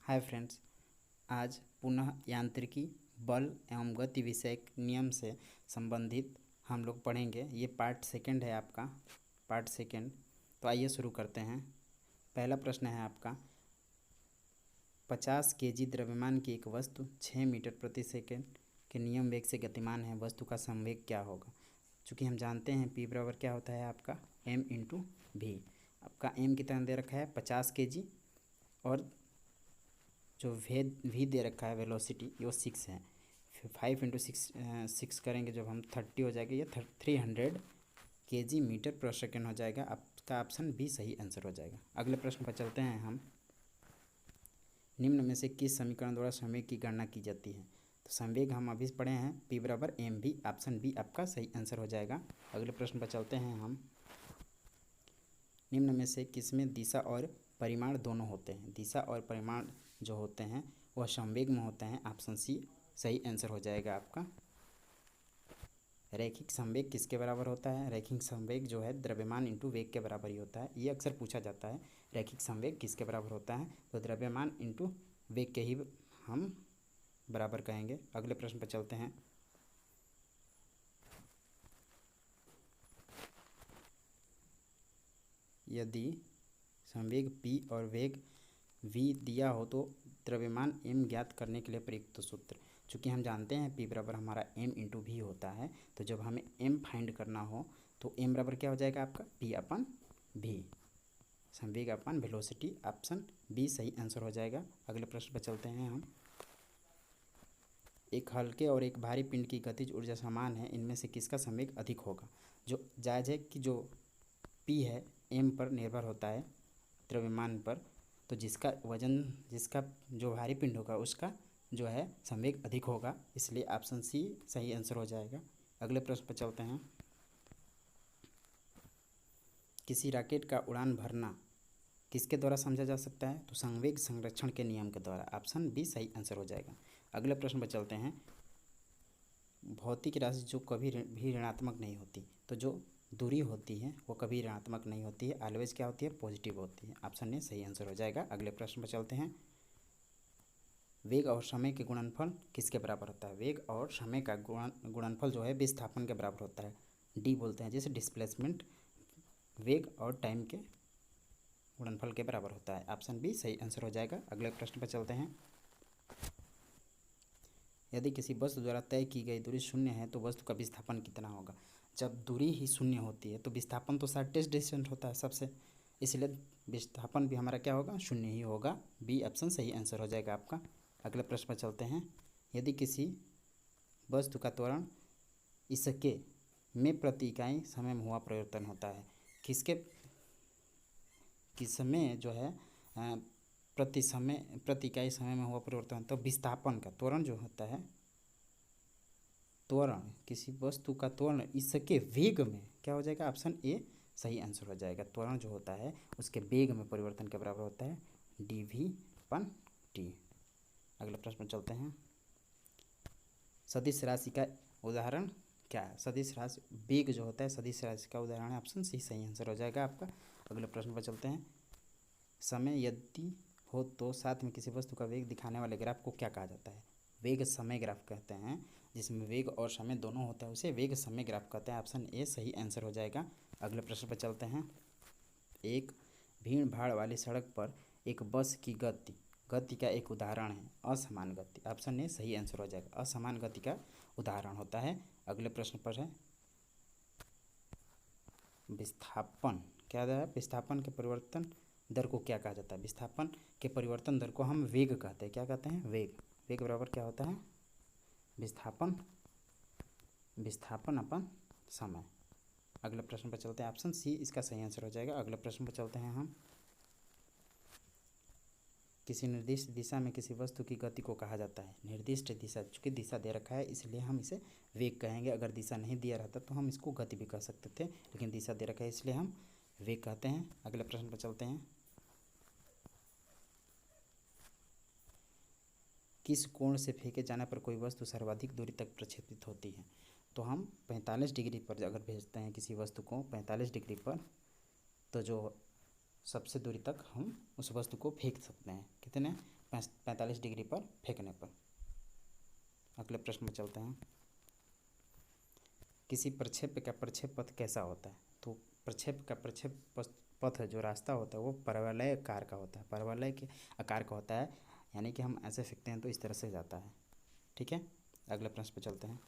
Hi friends, आज पुनः यांत्रिकी बल एवं गति विषयक नियम से संबंधित हम लोग पढ़ेंगे। ये पार्ट सेकंड है आपका, पार्ट सेकंड। तो आइए शुरू करते हैं। पहला प्रश्न है आपका, 50 केजी द्रव्यमान की एक वस्तु 6 मीटर प्रति सेकंड के नियम वेग से गतिमान है, वस्तु का संवेग क्या होगा। चूँकि हम जानते हैं P बराबर क्या होता है आपका m इंटू भी। आपका m कितना दे रखा है 50 केजी और जो वी दे रखा है वेलोसिटी वो 6 है। 5 इंटू सिक्स करेंगे जब हम 30 हो जाएगा, ये 300 केजी मीटर पर सेकेंड हो जाएगा। आपका ऑप्शन बी सही आंसर हो जाएगा। अगले प्रश्न पर चलते हैं हम। निम्न में से किस समीकरण द्वारा संवेग की गणना की जाती है। तो संवेग हम अभी पढ़े हैं P बराबर एम भी, ऑप्शन बी आपका सही आंसर हो जाएगा। अगले प्रश्न पर चलते हैं हम। निम्न में से किसमें दिशा और परिमाण दोनों होते हैं। दिशा और परिमाण जो होते हैं वह संवेग में होते हैं, ऑप्शन सी सही आंसर हो जाएगा आपका। रैखिक संवेग किसके बराबर होता है। रैखिक संवेग जो है द्रव्यमान इंटू वेग के बराबर ही होता है। ये अक्सर पूछा जाता है, रैखिक संवेग किसके बराबर होता है। तो द्रव्यमान इंटू वेग के ही हम बराबर कहेंगे। अगले प्रश्न पर चलते हैं। यदि संवेग P और वेग v दिया हो तो द्रव्यमान m ज्ञात करने के लिए प्रयुक्त सूत्र। चूँकि हम जानते हैं P बराबर हमारा m इंटू भी होता है, तो जब हमें m फाइंड करना हो तो m बराबर क्या हो जाएगा आपका P अपन v, संवेग अपन वेलोसिटी, ऑप्शन बी सही आंसर हो जाएगा। अगले प्रश्न पर चलते हैं हम। एक हल्के और एक भारी पिंड की गतिज ऊर्जा समान है, इनमें से किसका संवेग अधिक होगा। जो जायज़ है कि जो P है m पर निर्भर होता है द्रव्यमान पर, तो जिसका वजन, जिसका जो भारी पिंड होगा उसका जो है संवेग अधिक होगा, इसलिए ऑप्शन सी सही आंसर हो जाएगा। अगले प्रश्न पर चलते हैं। किसी रॉकेट का उड़ान भरना किसके द्वारा समझा जा सकता है। तो संवेग संरक्षण के नियम के द्वारा, ऑप्शन बी सही आंसर हो जाएगा। अगले प्रश्न पर चलते हैं। भौतिक राशि जो कभी भी ऋणात्मक नहीं होती, तो जो दूरी होती है वो कभी ऋणात्मक नहीं होती है, ऑलवेज क्या होती है पॉजिटिव होती है, ऑप्शन ए सही आंसर हो जाएगा। अगले प्रश्न पर चलते हैं। वेग और समय के गुणनफल किसके बराबर होता है। वेग और समय का गुणनफल जो है विस्थापन के बराबर होता है, डी बोलते हैं जैसे डिस्प्लेसमेंट। वेग और टाइम के गुणनफल के बराबर होता है, ऑप्शन बी सही आंसर हो जाएगा। अगले प्रश्न पर चलते हैं। यदि किसी वस्तु द्वारा तय की गई दूरी शून्य है तो वस्तु का विस्थापन कितना होगा। जब दूरी ही शून्य होती है तो विस्थापन तो शॉर्टेस्ट डिस्टेंस होता है सबसे, इसलिए विस्थापन भी हमारा क्या होगा शून्य ही होगा, बी ऑप्शन सही आंसर हो जाएगा आपका। अगले प्रश्न पर चलते हैं। यदि किसी वस्तु का त्वरण इसके में प्रति इकाई समय में हुआ परिवर्तन होता है, किसमें जो है प्रति इकाई समय में हुआ परिवर्तन, तो विस्थापन का त्वरण जो होता है, त्वरण किसी वस्तु का त्वरण इसके वेग में क्या हो जाएगा, ऑप्शन ए सही आंसर हो जाएगा। त्वरण जो होता है उसके वेग में परिवर्तन के बराबर होता है, डी वी अपन टी। अगले प्रश्न पर चलते हैं। सदिश राशि का उदाहरण क्या है। सदिश राशि वेग जो होता है सदिश राशि का उदाहरण है, ऑप्शन सी सही आंसर हो जाएगा आपका। अगले प्रश्न पर चलते हैं। समय यदि हो तो साथ में किसी वस्तु का वेग दिखाने वाले ग्राफ को क्या कहा जाता है। वेग समय ग्राफ कहते हैं, जिसमें वेग और समय दोनों होता है उसे वेग समय ग्राफ कहते हैं, ऑप्शन ए सही आंसर हो जाएगा। अगले प्रश्न पर चलते हैं। एक भीड़ भाड़ वाली सड़क पर एक बस की गति का एक उदाहरण है असमान गति, ऑप्शन ए सही आंसर हो जाएगा। असमान गति का उदाहरण होता है। अगले प्रश्न पर है विस्थापन क्या है। विस्थापन के परिवर्तन दर को क्या कहा जाता है। विस्थापन के परिवर्तन दर को हम वेग कहते हैं, क्या कहते हैं वेग। वेग बराबर क्या होता है विस्थापन अपन समय। अगले प्रश्न पर चलते हैं। ऑप्शन सी इसका सही आंसर हो जाएगा। अगले प्रश्न पर चलते हैं हम। किसी निर्दिष्ट दिशा में किसी वस्तु की गति को कहा जाता है निर्दिष्ट दिशा। चूँकि दिशा दे रखा है इसलिए हम इसे वेग कहेंगे, अगर दिशा नहीं दिया रहता तो हम इसको गति भी कह सकते थे, लेकिन दिशा दे रखा है इसलिए हम वेग कहते हैं। अगले प्रश्न पर चलते हैं। किस कोण से फेंके जाने पर कोई वस्तु सर्वाधिक दूरी तक प्रक्षेपित होती है। तो हम 45 डिग्री पर अगर भेजते हैं किसी वस्तु को 45 डिग्री पर, तो जो सबसे दूरी तक हम उस वस्तु को फेंक सकते हैं, कितने 45 डिग्री पर फेंकने पर। अगले प्रश्न में चलते हैं। किसी प्रक्षेप्य का प्रक्षेप पथ कैसा होता है? तो प्रक्षेप का प्रक्षेप पथ जो रास्ता होता है वो परवलय आकार का होता है, परवलय के आकार का होता है, यानी कि हम ऐसे फेंकते हैं तो इस तरह से जाता है। ठीक है, अगले प्रश्न पर चलते हैं।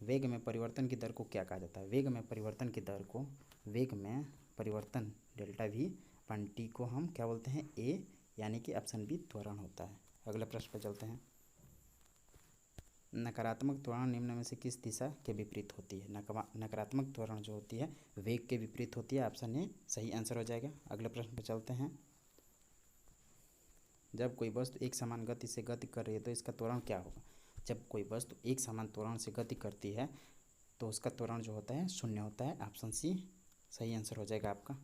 वेग में परिवर्तन की दर को क्या कहा जाता है? वेग में परिवर्तन की दर को, वेग में परिवर्तन डेल्टा वी अपन टी को हम क्या बोलते हैं? ए, यानी कि ऑप्शन बी त्वरण होता है। अगले प्रश्न पर चलते हैं। नकारात्मक त्वरण निम्न में से किस दिशा के विपरीत होती है? नकारात्मक त्वरण जो होती है वेग के विपरीत होती है, ऑप्शन ए सही आंसर हो जाएगा। अगले प्रश्न पर चलते हैं। जब कोई वस्तु एक समान गति से गति कर रही है तो इसका त्वरण क्या होगा? जब कोई वस्तु एक समान त्वरण से गति करती है तो उसका त्वरण जो होता है शून्य होता है, ऑप्शन सी सही आंसर हो जाएगा आपका।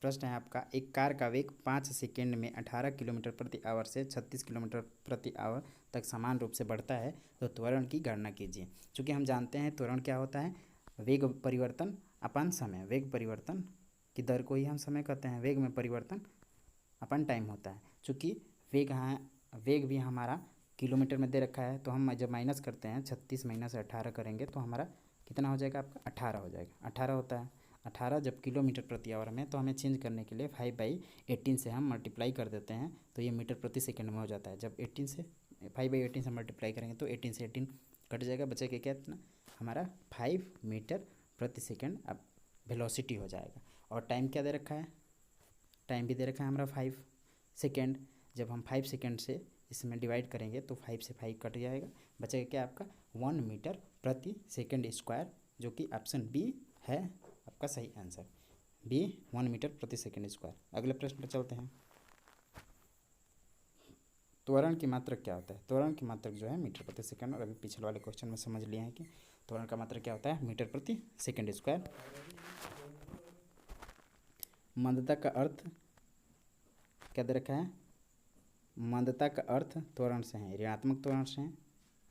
प्रश्न है आपका, एक कार का वेग 5 सेकेंड में 18 किलोमीटर प्रति आवर से 36 किलोमीटर प्रति आवर तक समान रूप से बढ़ता है, तो त्वरण की गणना कीजिए। चूँकि हम जानते हैं त्वरण क्या होता है? वेग परिवर्तन अपन समय, वेग परिवर्तन की दर को ही हम समय कहते हैं, वेग में परिवर्तन अपन टाइम होता है। चूँकि वेग भी हमारा किलोमीटर में दे रखा है, तो हम जब माइनस करते हैं 36 माइनस 18 करेंगे तो हमारा कितना हो जाएगा? आपका 18 हो जाएगा। 18 होता है, 18 जब किलोमीटर प्रति आवर में, तो हमें चेंज करने के लिए 5/18 से हम मल्टीप्लाई कर देते हैं तो ये मीटर प्रति सेकंड में हो जाता है। जब 5/18 से मल्टीप्लाई करेंगे तो 18 से 18 कट जाएगा, बचेगा क्या? इतना हमारा 5 मीटर प्रति सेकंड अब वेलोसिटी हो जाएगा। और टाइम क्या दे रखा है? टाइम भी दे रखा है हमारा 5 सेकेंड। जब हम 5 सेकेंड से इसमें डिवाइड करेंगे तो 5 से 5 कट जाएगा, बचेगा क्या आपका? 1 मीटर प्रति सेकंड स्क्वायर, जो कि ऑप्शन बी है आपका सही आंसर। बी 1 मीटर प्रति सेकंड स्क्वायर। अगले प्रश्न पर चलते हैं। त्वरण की मात्रक क्या होता है? त्वरण की मात्रक जो है मीटर प्रति सेकंड, और अभी पिछले वाले क्वेश्चन में समझ लिए हैं कि त्वरण का मात्रक क्या होता है? मीटर प्रति सेकंड स्क्वायर। मंदता का अर्थ क्या दे रखा है? मंदता का अर्थ त्वरण से है, ऋणात्मक त्वरण से है।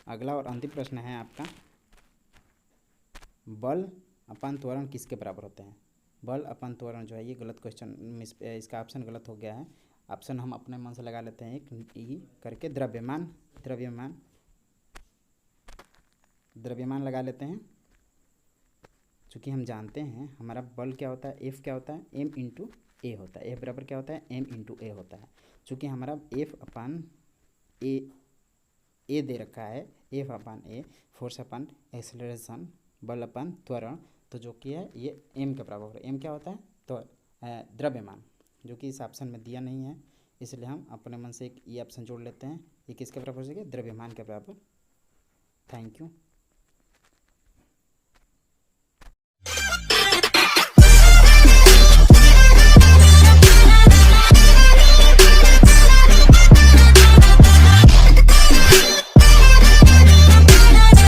अगला और अंतिम प्रश्न है आपका, बल अपन त्वरण किसके बराबर होते हैं? बल अपन त्वरण जो है ये गलत क्वेश्चन, इसका ऑप्शन गलत हो गया है। ऑप्शन हम अपने मन से लगा लेते हैं, एक ई करके द्रव्यमान, द्रव्यमान, द्रव्यमान लगा लेते हैं। चूँकि हम जानते हैं हमारा बल क्या होता है? एफ क्या होता है? एम इंटू ए होता है। एफ बराबर क्या होता है? एम इंटू ए होता है। चूँकि हमारा एफ अपान ए दे रखा है, एफ अपान ए, फोर्स अपान एक्सेलरेशन, बल अपान त्वरण, तो जो कि है ये एम के बराबर है। एम क्या होता है? तो द्रव्यमान, जो कि इस ऑप्शन में दिया नहीं है, इसलिए हम अपने मन से एक ये ऑप्शन जोड़ लेते हैं। ये किसके बराबर हो जाएगा? द्रव्यमान के बराबर। Thank you.